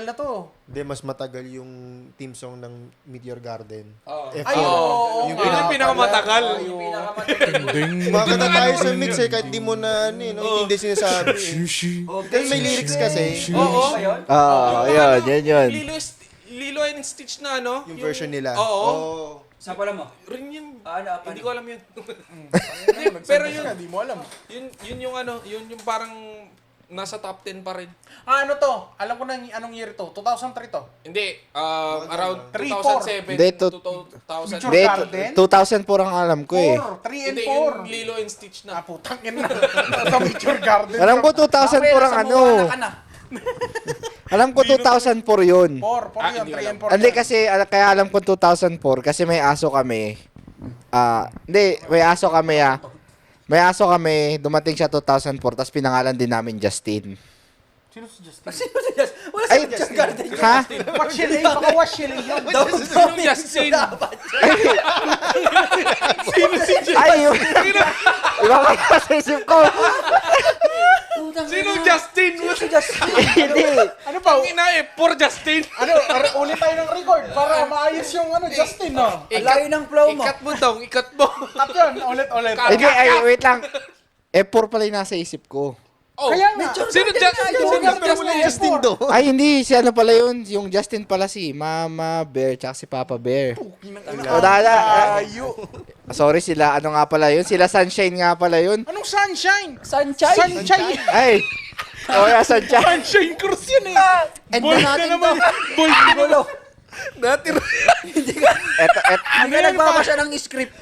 na to. Hindi, mas matagal yung team song ng Meteor Garden. Ay, F4. oo. Yung Yung pinakamatagal. Yung pinakamatagal. Kumakanta tayo sa mix eh, kahit di mo na, hindi sinasabi eh. Dahil may lyrics kasi, Oo. Yun. Lilo and Stitch na ano? yung version nila. Oo. Sa pala mo? Rin yun. Ano? Hindi ko alam yun. Pero yun, di mo alam. Yun yung ano, yun yung parang nasa top 10 pa rin. Ano to? Alam ko na anong year to. 2003 to. Hindi, around 3, 2007 Hindi, to Picture 2000. Hindi, Garden? 2004 ang alam ko eh. 4, 3 and Hindi, yung 4. Lilo and Stitch na. Putang ina. Sa Picture Garden. Alam ko 2004 ang ano. Alam ko 2004 yun. 4 yun, hindi 3 and 4. Hindi kasi, kaya alam ko 2004 kasi may aso kami. Hindi, may aso kami May aso kami, dumating siya 2004, tapos pinangalan din namin Justin. Sino si Justin? Wala Ay, sa Picture Garden. Ha? What Shelley? Baka what Shelley yun. Sinong Justin? Ay, yun. Iba ka sa isip ko. Sinong Justin? Hindi. Ano pa? Ang ina eh, poor Justin. Ulit tayo ng record para maayos yung Justin, no? Ang layo ng flow mo. Ikat mo daw, ikat mo. Cut yun, ulit. Hindi, ay, wait lang. F4 pala yung nasa isip ko. Oh, Kaya nga. Sino Justin do. Ay, hindi. Si ano pala yun? Yung Justin pala si Mama Bear tsaka si Papa Bear. O, Ayo. sorry sila. Ano nga pala yun? Sila Sunshine nga pala yun. Anong sunshine? Sunshine. Sunshine. Ay! O, Sunshine. Sunshine cruise yun eh. And na natin to. Gulo. Dati Eto, Hindi ka nagbabasa ng script.